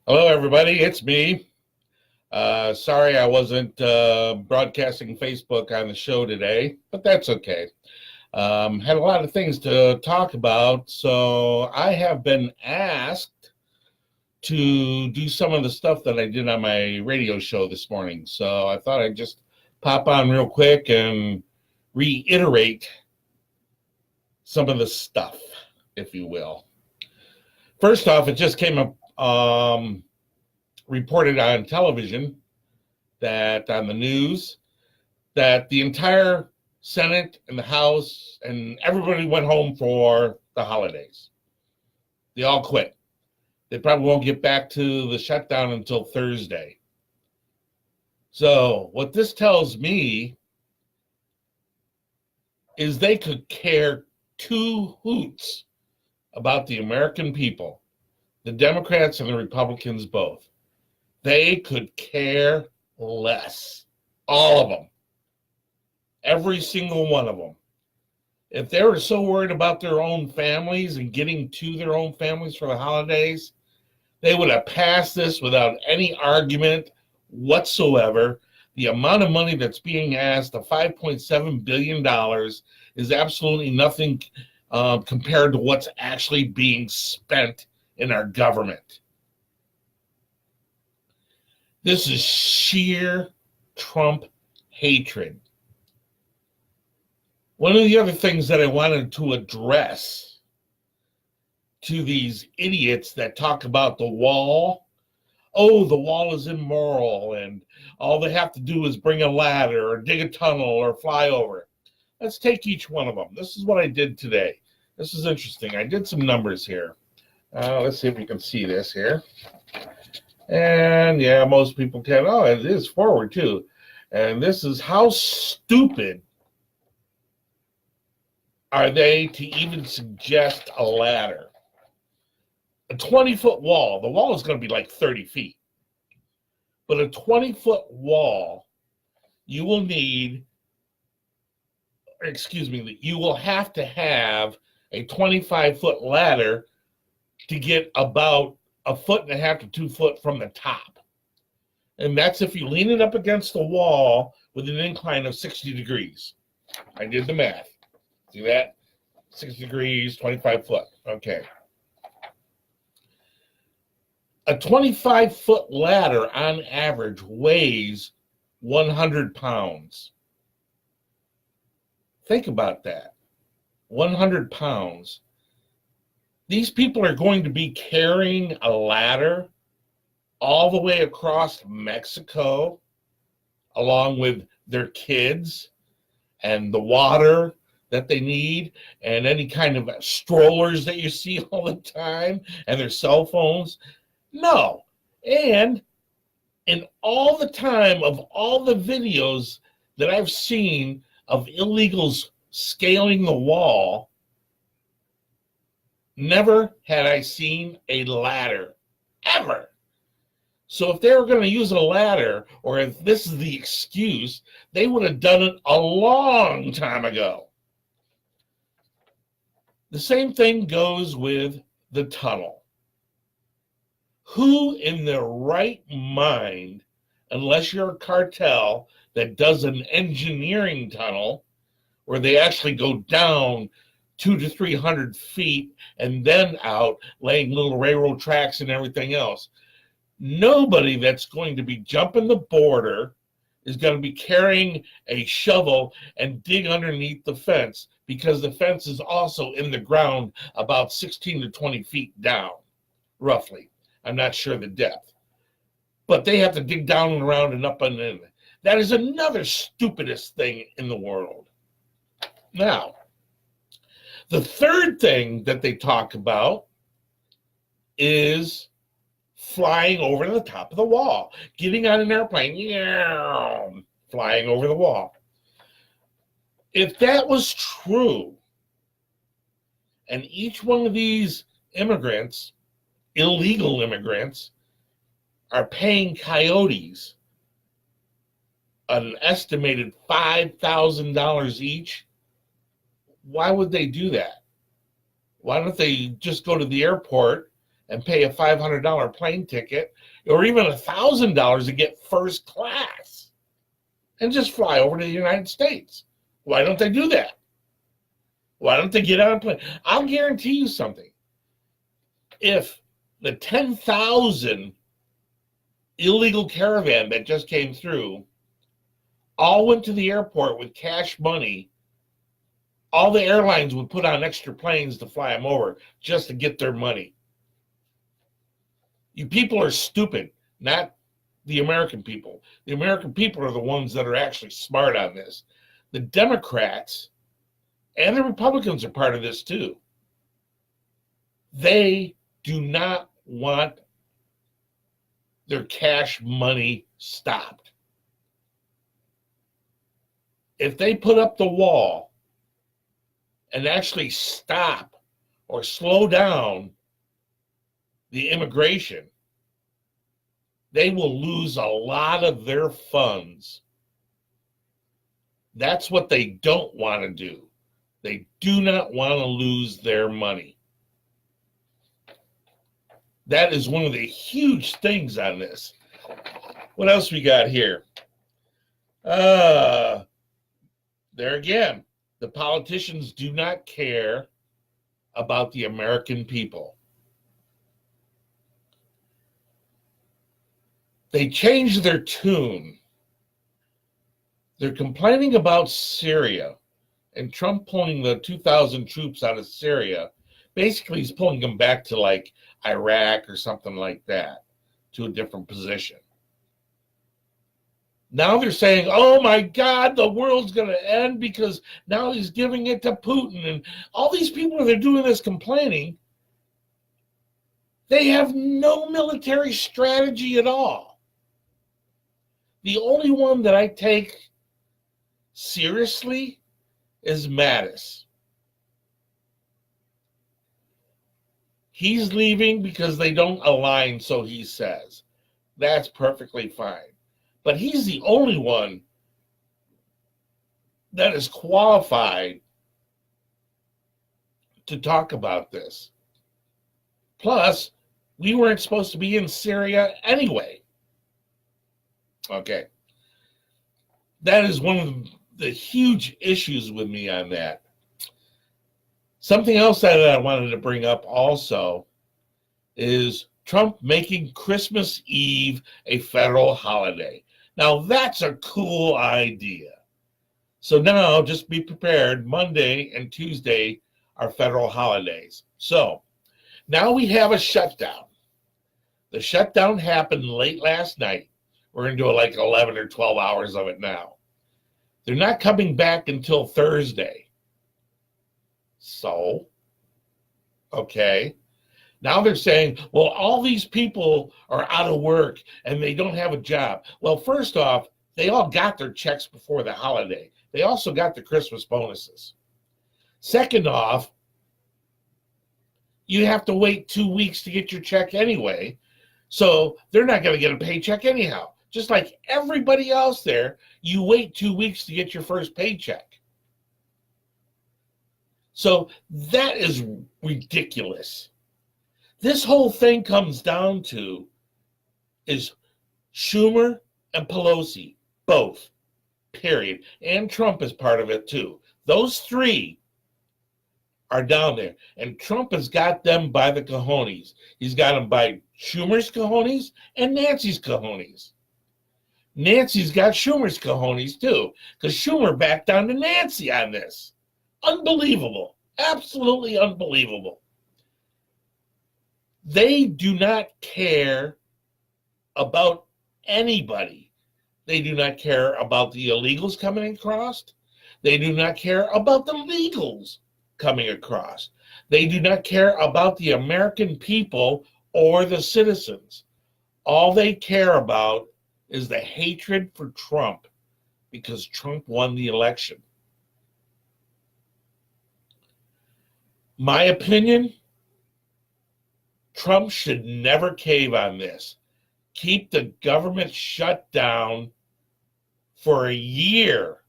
Hello, everybody. It's me. Sorry I wasn't broadcasting Facebook on the show today, but that's okay. Had a lot of things to talk about, so I have been asked to do some of the stuff that I did on my radio show this morning. So I thought I'd just pop on real quick and reiterate some of the stuff, if you will. First off, it just came up. Reported on television that on the news that the entire Senate and the House and everybody went home for the holidays. They all quit. They probably won't get back to the shutdown until Thursday. So what this tells me is they could care two hoots about the American people, the Democrats and the Republicans both. They could care less. All of them. Every single one of them. If they were so worried about their own families and getting to their own families for the holidays, they would have passed this without any argument whatsoever. The amount of money that's being asked, the $5.7 billion, is absolutely nothing compared to what's actually being spent in our government. This is sheer Trump hatred. One of the other things that I wanted to address to these idiots that talk about the wall, oh, the wall is immoral and all they have to do is bring a ladder or dig a tunnel or fly over. Let's take each one of them. This is what I did today. This is interesting. I did some numbers here. Let's see if you can see this here. And yeah, most people can. Oh, it is forward too. And this is how stupid are they to even suggest a ladder? A 20-foot wall. The wall is going to be like 30 feet. But a 20-foot wall, you will have to have a 25-foot ladder to get about 1.5 to 2 foot from the top. And that's if you lean it up against the wall with an incline of 60 degrees. I did the math. See that? 60 degrees, 25 foot. Okay. A 25-foot ladder on average weighs 100 pounds. Think about that. 100 pounds. These people are going to be carrying a ladder all the way across Mexico, along with their kids and the water that they need and any kind of strollers that you see all the time and their cell phones. No. And in all the time of all the videos that I've seen of illegals scaling the wall, never had I seen a ladder, ever. So if they were going to use a ladder, or if this is the excuse, they would have done it a long time ago. The same thing goes with the tunnel. Who in their right mind, unless you're a cartel that does an engineering tunnel, where they actually go down 200 to 300 feet and then out, laying little railroad tracks and everything else. Nobody that's going to be jumping the border is going to be carrying a shovel and dig underneath the fence, because the fence is also in the ground about 16 to 20 feet down, roughly. I'm not sure the depth. But they have to dig down and around and up and in. That is another stupidest thing in the world. Now, the third thing that they talk about is flying over the top of the wall, getting on an airplane, flying over the wall. If that was true, and each one of these immigrants, illegal immigrants, are paying coyotes an estimated $5,000 each, why would they do that? Why don't they just go to the airport and pay a $500 plane ticket or even $1,000 to get first class and just fly over to the United States. Why don't they do that? Why don't they get on a plane? I'll guarantee you something. If the 10,000 illegal caravan that just came through all went to the airport with cash money, all the airlines would put on extra planes to fly them over just to get their money. You people are stupid, not the American people. The American people are the ones that are actually smart on this. The Democrats and the Republicans are part of this too. They do not want their cash money stopped. If they put up the wall and actually stop or slow down the immigration, they will lose a lot of their funds. That's what they don't want to do. They do not want to lose their money. That is one of the huge things on this. What else we got here? There again, the politicians do not care about the American people. They changed their tune. They're complaining about Syria and Trump pulling the 2,000 troops out of Syria. Basically, he's pulling them back to like Iraq or something like that, to a different position. Now they're saying, oh my God, the world's going to end because now he's giving it to Putin. And all these people that are doing this complaining, they have no military strategy at all. The only one that I take seriously is Mattis. He's leaving because they don't align, so he says. That's perfectly fine. But he's the only one that is qualified to talk about this. Plus, we weren't supposed to be in Syria anyway. Okay. That is one of the huge issues with me on that. Something else that I wanted to bring up also is Trump making Christmas Eve a federal holiday. Now, that's a cool idea. So now just be prepared. Monday and Tuesday are federal holidays. So now we have a shutdown. The shutdown happened late last night. We're into like 11 or 12 hours of it now. They're not coming back until Thursday. So, okay. Now they're saying, well, all these people are out of work and they don't have a job. Well, first off, they all got their checks before the holiday. They also got the Christmas bonuses. Second off, you have to wait 2 weeks to get your check anyway. So they're not going to get a paycheck anyhow. Just like everybody else there, you wait 2 weeks to get your first paycheck. So that is ridiculous. This whole thing comes down to is Schumer and Pelosi, both, period. And Trump is part of it too. Those three are down there. And Trump has got them by the cojones. He's got them by Schumer's cojones and Nancy's cojones. Nancy's got Schumer's cojones too, because Schumer backed down to Nancy on this. Unbelievable. Absolutely unbelievable. They do not care about anybody. They do not care about the illegals coming across. They do not care about the legals coming across. They do not care about the American people or the citizens. All they care about is the hatred for Trump because Trump won the election. My opinion, Trump should never cave on this. Keep the government shut down for a year,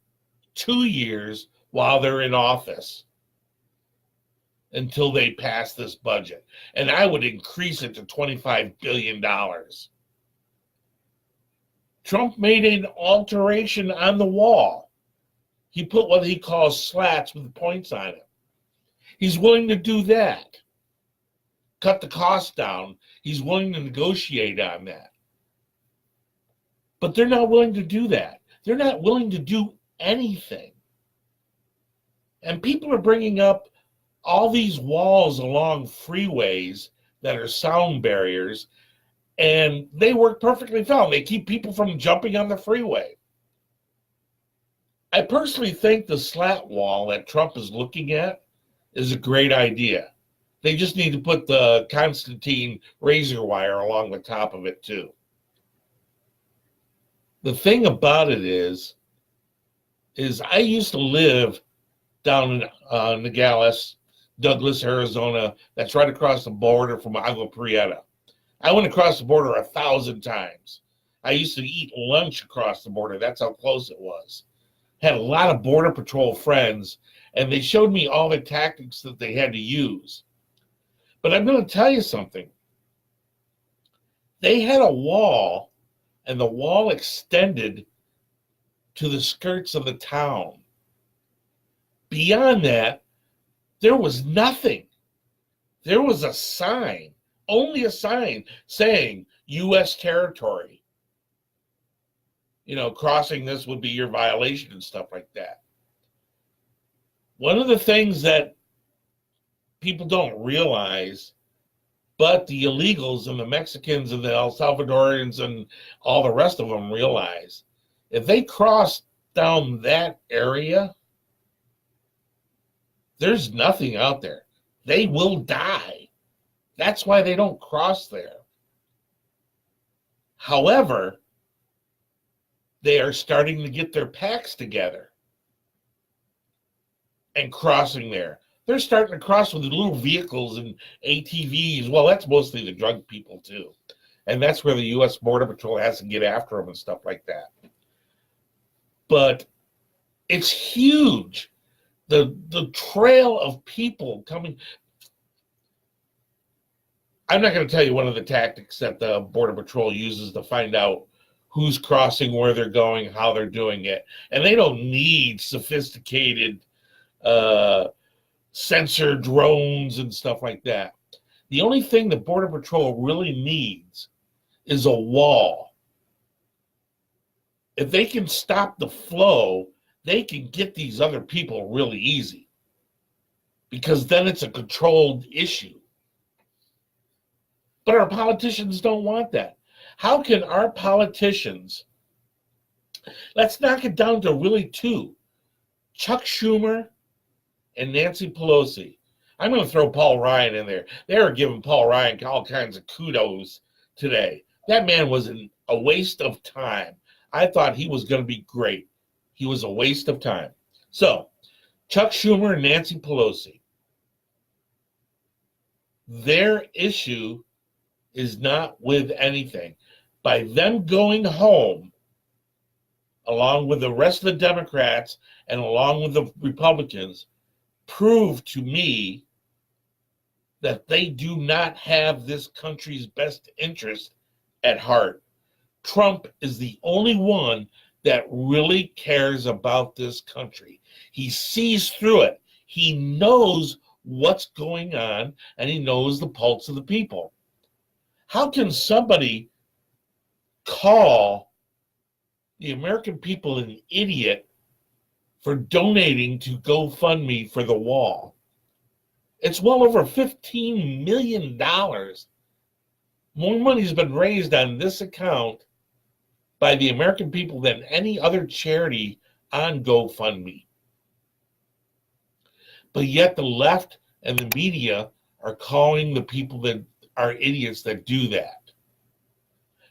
2 years while they're in office. until they pass this budget. And I would increase it to $25 billion. Trump made an alteration on the wall. He put what he calls slats with points on it. He's willing to do that. Cut the cost down. He's willing to negotiate on that. But they're not willing to do that. They're not willing to do anything. And people are bringing up all these walls along freeways that are sound barriers, and they work perfectly fine. They keep people from jumping on the freeway. I personally think the slat wall that Trump is looking at is a great idea. They just need to put the Constantine razor wire along the top of it too. The thing about it is I used to live down in Nogales, Douglas, Arizona. That's right across the border from Agua Prieta. I went across the border 1,000 times. I used to eat lunch across the border. That's how close it was. Had a lot of Border Patrol friends, and they showed me all the tactics that they had to use. But I'm going to tell you something. They had a wall, and the wall extended to the skirts of the town. Beyond that, there was nothing. There was a sign, only a sign saying U.S. territory. You know, crossing this would be your violation and stuff like that. One of the things that people don't realize, but the illegals and the Mexicans and the El Salvadorians and all the rest of them realize, if they cross down that area, there's nothing out there. They will die. That's why they don't cross there. However, they are starting to get their packs together and crossing there. They're starting to cross with little vehicles and ATVs. Well, that's mostly the drug people too. And that's where the U.S. Border Patrol has to get after them and stuff like that. But it's huge. The trail of people coming. I'm not going to tell you one of the tactics that the Border Patrol uses to find out who's crossing, where they're going, how they're doing it. And they don't need sophisticated sensor drones and stuff like that. The only thing the Border Patrol really needs is a wall. If they can stop the flow, they can get these other people really easy, because then it's a controlled issue. But our politicians don't want that. How can our politicians, let's knock it down to really two, Chuck Schumer and Nancy Pelosi. I'm going to throw Paul Ryan in there. They are giving Paul Ryan all kinds of kudos today. That man was a waste of time. I thought he was going to be great. He was a waste of time. So, Chuck Schumer and Nancy Pelosi, their issue is not with anything. By them going home, along with the rest of the Democrats and along with the Republicans, prove to me that they do not have this country's best interest at heart. Trump is the only one that really cares about this country. He sees through it. He knows what's going on, and he knows the pulse of the people. How can somebody call the American people an idiot for donating to GoFundMe for the wall? It's well over $15 million. More money has been raised on this account by the American people than any other charity on GoFundMe. But yet the left and the media are calling the people that are idiots that do that.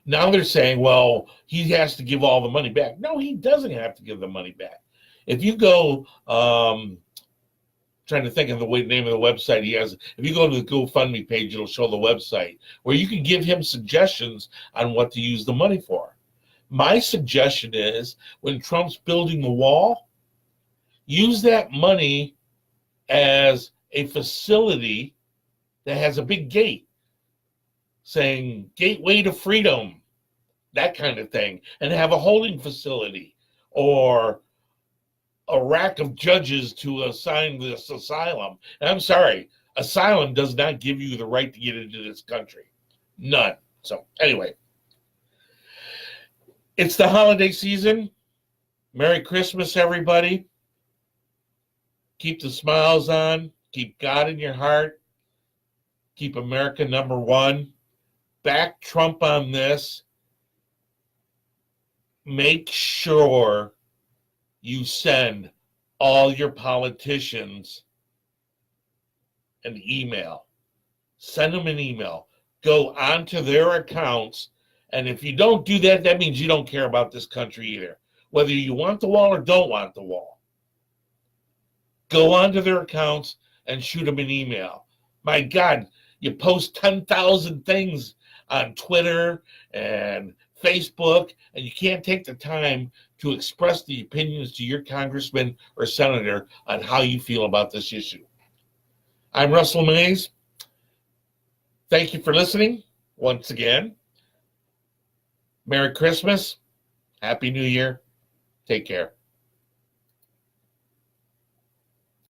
Now they're saying, well, he has to give all the money back. No, he doesn't have to give the money back. If you go, trying to think of the name of the website he has, if you go to the GoFundMe page, it'll show the website where you can give him suggestions on what to use the money for. My suggestion is, when Trump's building the wall, use that money as a facility that has a big gate saying Gateway to Freedom, that kind of thing, and have a holding facility or a rack of judges to assign this asylum. And I'm sorry, asylum does not give you the right to get into this country. None. So anyway, it's the holiday season. Merry Christmas, everybody. Keep the smiles on. Keep God in your heart. Keep America number one. Back Trump on this. Make sure you send all your politicians an email. Send them an email. Go onto their accounts. And if you don't do that, that means you don't care about this country either. Whether you want the wall or don't want the wall. Go onto their accounts and shoot them an email. My God, you post 10,000 things on Twitter and Facebook, and you can't take the time to express the opinions to your congressman or senator on how you feel about this issue. I'm Russell Mays. Thank you for listening once again. Merry Christmas. Happy New Year. Take care.